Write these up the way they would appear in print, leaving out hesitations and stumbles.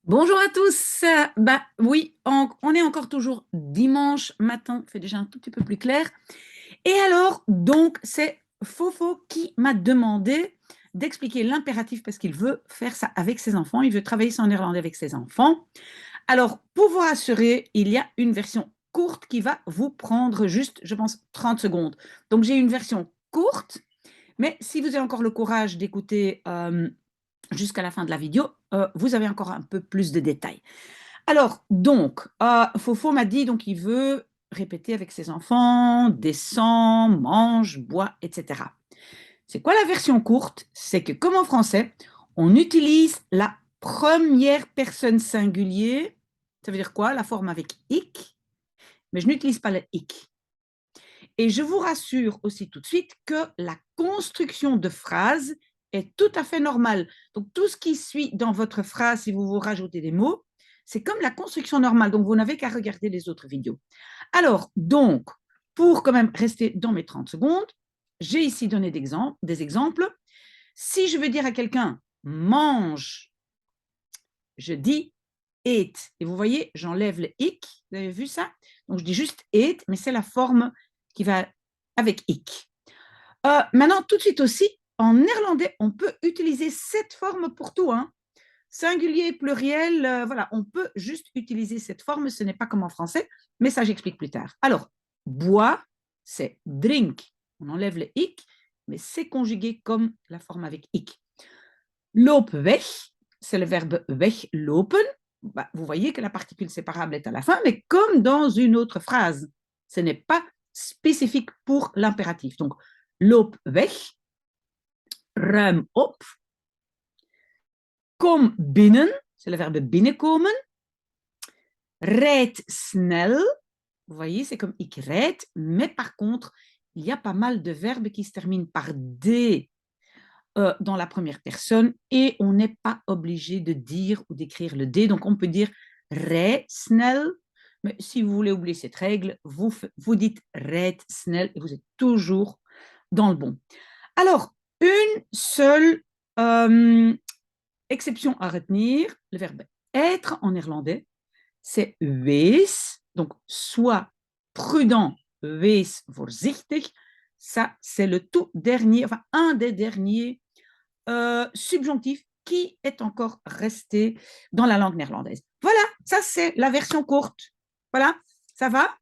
Bonjour à tous. Bah oui, on est encore toujours dimanche matin, il fait déjà un tout petit peu plus clair. Et alors, donc, c'est Fofo qui m'a demandé d'expliquer l'impératif parce qu'il veut faire ça avec ses enfants, il veut travailler ça en néerlandais avec ses enfants. Alors, pour vous rassurer, il y a une version courte qui va vous prendre juste, je pense, 30 secondes. Donc, j'ai une version courte, mais si vous avez encore le courage d'écouter jusqu'à la fin de la vidéo, vous avez encore un peu plus de détails. Alors, donc, Fofo m'a dit donc il veut répéter avec ses enfants, descend, mange, boit, etc. C'est quoi la version courte? C'est que comme en français, on utilise la première personne singulier. Ça veut dire quoi? La forme avec ik, mais je n'utilise pas le ik. Et je vous rassure aussi tout de suite que la construction de phrase est tout à fait normale. Donc, tout ce qui suit dans votre phrase, si vous vous rajoutez des mots, c'est comme la construction normale. Donc, vous n'avez qu'à regarder les autres vidéos. Alors, donc, pour quand même rester dans mes 30 secondes, j'ai ici donné des exemples. Si je veux dire à quelqu'un mange, je dis eat. Et vous voyez, j'enlève le ik. Vous avez vu ça? Donc, je dis juste eat, mais c'est la forme qui va avec ik. Maintenant, tout de suite aussi, en néerlandais, on peut utiliser cette forme pour tout. Hein. Singulier, pluriel, voilà, on peut juste utiliser cette forme. Ce n'est pas comme en français, mais ça, j'explique plus tard. Alors, bois, c'est drink. On enlève le ik, mais c'est conjugué comme la forme avec ik. Loop weg, c'est le verbe weglopen. Bah, vous voyez que la particule séparable est à la fin, mais comme dans une autre phrase. Ce n'est pas spécifique pour l'impératif. Donc, loop weg, ruim op, kom binnen, c'est le verbe binnenkomen, rijd snel, vous voyez, c'est comme ik rijd, mais par contre, il y a pas mal de verbes qui se terminent par D dans la première personne et on n'est pas obligé de dire ou d'écrire le D. Donc, on peut dire rijd snel, mais si vous voulez oublier cette règle, vous dites rijd snel et vous êtes toujours dans le bon. Alors, une seule exception à retenir, le verbe être en néerlandais, c'est wees, donc sois prudent, wees voorzichtig. Ça, c'est le tout dernier, enfin un des derniers subjonctifs qui est encore resté dans la langue néerlandaise. Voilà, ça c'est la version courte. Voilà, ça va.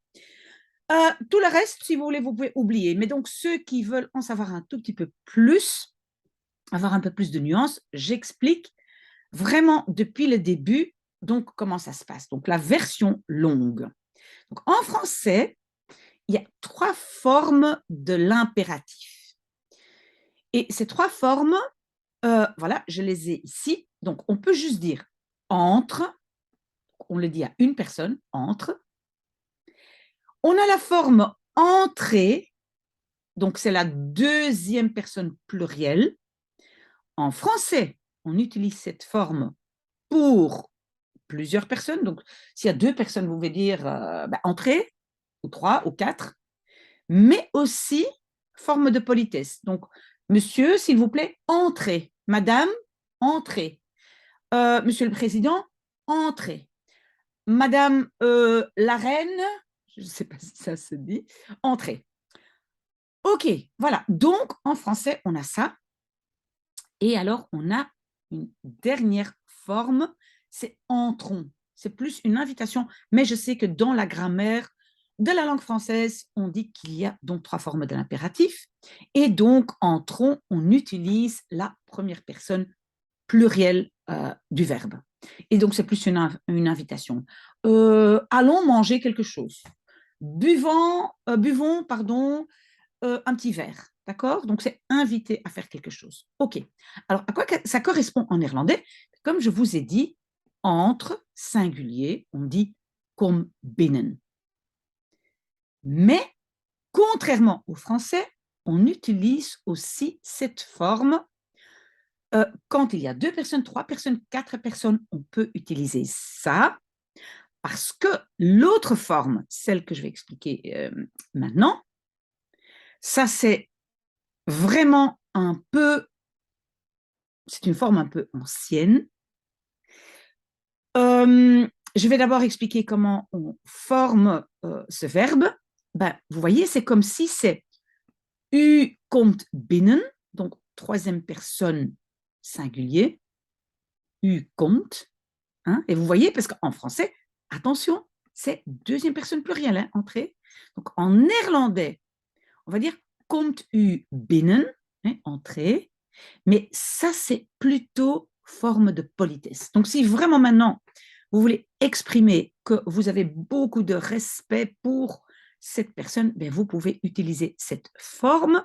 Tout le reste, si vous voulez, vous pouvez oublier. Mais donc, ceux qui veulent en savoir un tout petit peu plus, avoir un peu plus de nuances, j'explique vraiment depuis le début, donc comment ça se passe. Donc la version longue. Donc, en français, il y a 3 formes de l'impératif. Et ces 3 formes, voilà, je les ai ici. Donc on peut juste dire entre, on le dit à une personne, entre. On a la forme entrer, donc c'est la deuxième personne plurielle. En français, on utilise cette forme pour plusieurs personnes. Donc, s'il y a 2 personnes, vous pouvez dire entrez, ou 3, ou 4, mais aussi forme de politesse. Donc, monsieur, s'il vous plaît, entrez. Madame, entrez. Monsieur le Président, entrez. Madame la Reine, je ne sais pas si ça se dit, entrez. OK, voilà. Donc, en français, on a ça. Et alors, on a une dernière forme, c'est entrons. C'est plus une invitation, mais je sais que dans la grammaire de la langue française, on dit qu'il y a donc 3 formes de l'impératif. Et donc, entrons, on utilise la première personne plurielle du verbe. Et donc, c'est plus une invitation. Allons manger quelque chose. Buvons, pardon, un petit verre. D'accord? Donc, c'est inviter à faire quelque chose. OK. Alors, à quoi ça correspond en néerlandais? Comme je vous ai dit, entre, singulier, on dit kom binnen. Mais, contrairement au français, on utilise aussi cette forme quand il y a 2 personnes, 3 personnes, 4 personnes, on peut utiliser ça parce que l'autre forme, celle que je vais expliquer maintenant, ça c'est vraiment un peu, c'est une forme un peu ancienne. Je vais d'abord expliquer comment on forme ce verbe. Ben, vous voyez, c'est comme si c'est U komt binnen, donc troisième personne singulier, U komt. Hein, et vous voyez, parce qu'en français, attention, c'est deuxième personne plurielle, hein, entrée. Donc en néerlandais, on va dire komt u binnen, hein, entrée, mais ça, c'est plutôt forme de politesse. Donc si vraiment maintenant, vous voulez exprimer que vous avez beaucoup de respect pour cette personne, ben vous pouvez utiliser cette forme,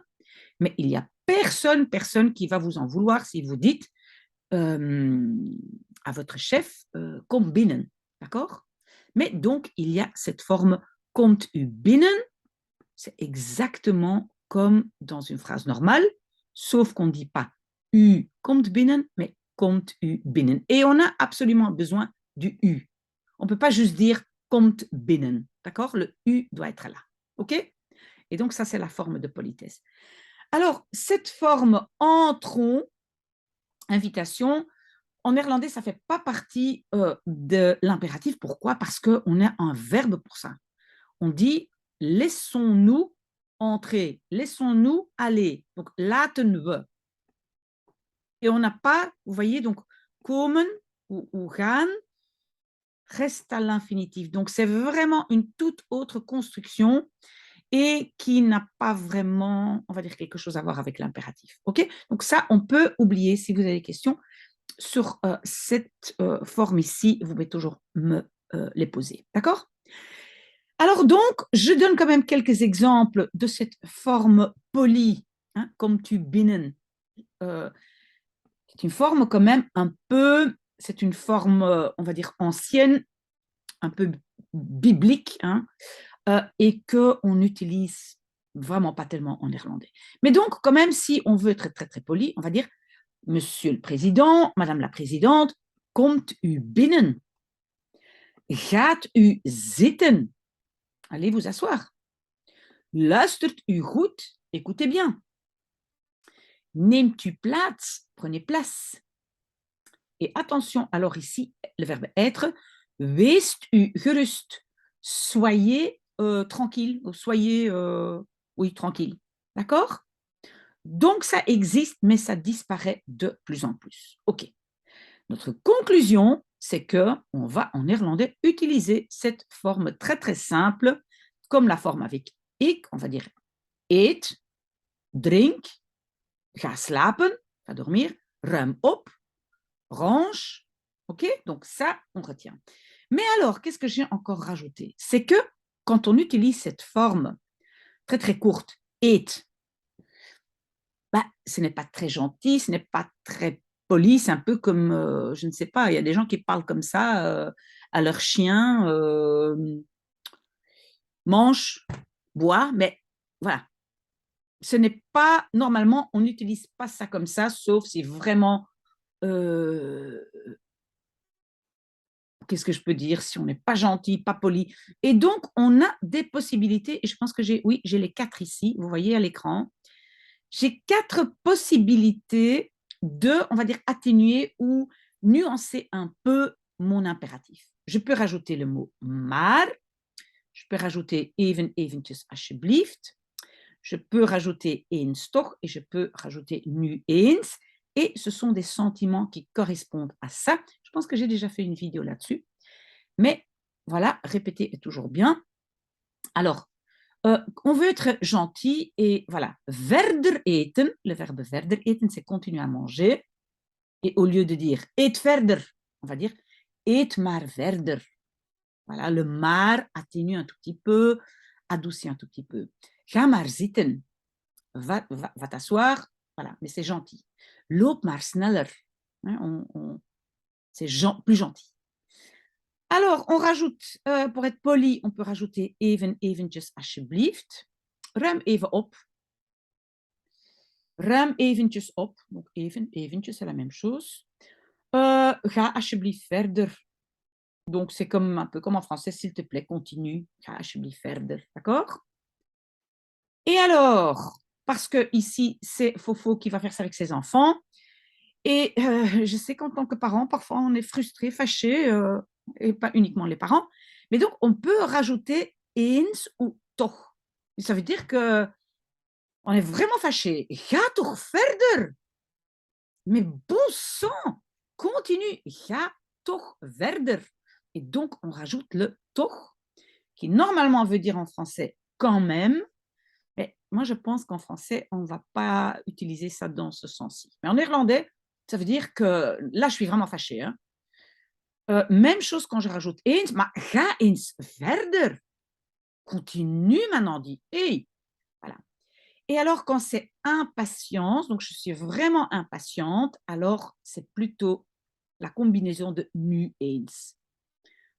mais il n'y a personne qui va vous en vouloir si vous dites à votre chef kom binnen, d'accord? Mais donc, il y a cette forme komt u binnen, c'est exactement comme dans une phrase normale, sauf qu'on ne dit pas u komt binnen, mais komt u binnen. Et on a absolument besoin du u. On ne peut pas juste dire komt binnen, d'accord? Le u doit être là, ok? Et donc, ça, c'est la forme de politesse. Alors, cette forme entrons, invitation, en néerlandais, ça ne fait pas partie de l'impératif. Pourquoi? Parce qu'on a un verbe pour ça. On dit laissons-nous entrer, laissons-nous aller. Donc, laten we. Et on n'a pas, vous voyez, donc, komen ou gaan reste à l'infinitif. Donc, c'est vraiment une toute autre construction et qui n'a pas vraiment, on va dire, quelque chose à voir avec l'impératif. OK? Donc, ça, on peut oublier si vous avez des questions sur cette forme ici, vous pouvez toujours me les poser. D'accord? Alors donc, je donne quand même quelques exemples de cette forme polie, hein, comme tu binnen. C'est une forme quand même un peu, c'est une forme, on va dire, ancienne, un peu biblique, hein, et qu'on n'utilise vraiment pas tellement en néerlandais. Mais donc, quand même, si on veut être très, très poli, on va dire Monsieur le Président, Madame la Présidente, komt u binnen? Gaat u zitten? Allez vous asseoir. Luistert u goed? Écoutez bien. Neemt u plaats? Prenez place. Et attention, alors ici, le verbe être, weest u gerust? Soyez tranquille, soyez, oui, tranquille. D'accord? Donc, ça existe, mais ça disparaît de plus en plus. OK. Notre conclusion, c'est qu'on va en néerlandais utiliser cette forme très très simple, comme la forme avec ik, on va dire eet, drink, ga slapen, va dormir, ruim op, range, ok? Donc ça, on retient. Mais alors, qu'est-ce que j'ai encore rajouté? C'est que quand on utilise cette forme très très courte, eet, bah, ce n'est pas très gentil, ce n'est pas très poli, c'est un peu comme, je ne sais pas, il y a des gens qui parlent comme ça à leur chien, mange, bois, mais voilà. Ce n'est pas, normalement, on n'utilise pas ça comme ça, sauf si vraiment, qu'est-ce que je peux dire, si on n'est pas gentil, pas poli. Et donc, on a des possibilités, et je pense que oui, j'ai les 4 ici, vous voyez à l'écran. J'ai 4 possibilités de, on va dire, atténuer ou nuancer un peu mon impératif. Je peux rajouter le mot maar, je peux rajouter even, eventjes, alsjeblieft, je peux rajouter eens toch et je peux rajouter nu eens. Et ce sont des sentiments qui correspondent à ça. Je pense que j'ai déjà fait une vidéo là-dessus. Mais voilà, répéter est toujours bien. Alors, on veut être gentil et voilà, verder eten, le verbe verder eten, c'est continuer à manger. Et au lieu de dire eet verder, on va dire eet maar verder. Voilà, le maar atténue un tout petit peu, adoucit un tout petit peu. Ga maar zitten, va t'asseoir, voilà, mais c'est gentil. Loop maar sneller, hein, c'est plus gentil. Alors, on rajoute, pour être poli, on peut rajouter even, eventjes, alsjeblieft. Ruim even op. Ruim eventjes op. Donc, even, eventjes, c'est la même chose. Ga alsjeblieft verder. Donc, c'est comme un peu comme en français, s'il te plaît, continue. Ga alsjeblieft verder. D'accord? Et alors, parce que ici, c'est Fofo qui va faire ça avec ses enfants. Et je sais qu'en tant que parent, parfois, on est frustré, fâché. et pas uniquement les parents. Mais donc, on peut rajouter eens ou toch. Ça veut dire que on est vraiment fâché. Ga toch verder. Mais bon sang, continue. Ga toch verder. Et donc, on rajoute le toch, qui normalement veut dire en français quand même. Mais moi, je pense qu'en français, on ne va pas utiliser ça dans ce sens-ci. Mais en néerlandais, ça veut dire que là, je suis vraiment fâchée. Hein. Même chose quand je rajoute eens, maar ga eens verder. Continue maintenant, dit hey. Voilà. Et alors, quand c'est impatience, donc je suis vraiment impatiente, alors c'est plutôt la combinaison de nu eens.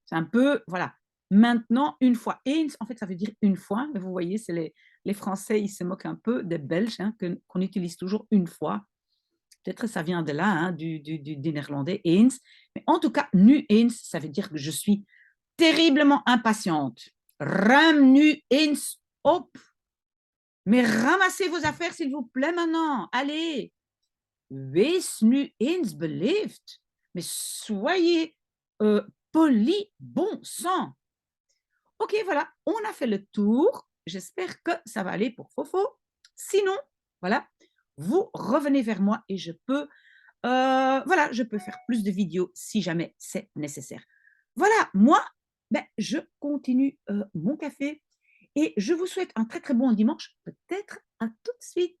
C'est un peu, voilà, maintenant, une fois. Eens, en fait, ça veut dire une fois. Vous voyez, c'est les Français, ils se moquent un peu des Belges, hein, qu'on utilise toujours une fois. Peut-être que ça vient de là, hein, du néerlandais, eens. Mais en tout cas, nu eens, ça veut dire que je suis terriblement impatiente. Ruim nu eens op. Mais ramassez vos affaires, s'il vous plaît, maintenant. Allez. Wees nu eens beleefd. Mais soyez poli, bon sang. Ok, voilà, on a fait le tour. J'espère que ça va aller pour Fofo. Sinon, voilà, vous revenez vers moi et je peux, voilà, je peux faire plus de vidéos si jamais c'est nécessaire. Voilà, moi, ben, je continue mon café et je vous souhaite un très très bon dimanche. Peut-être à tout de suite.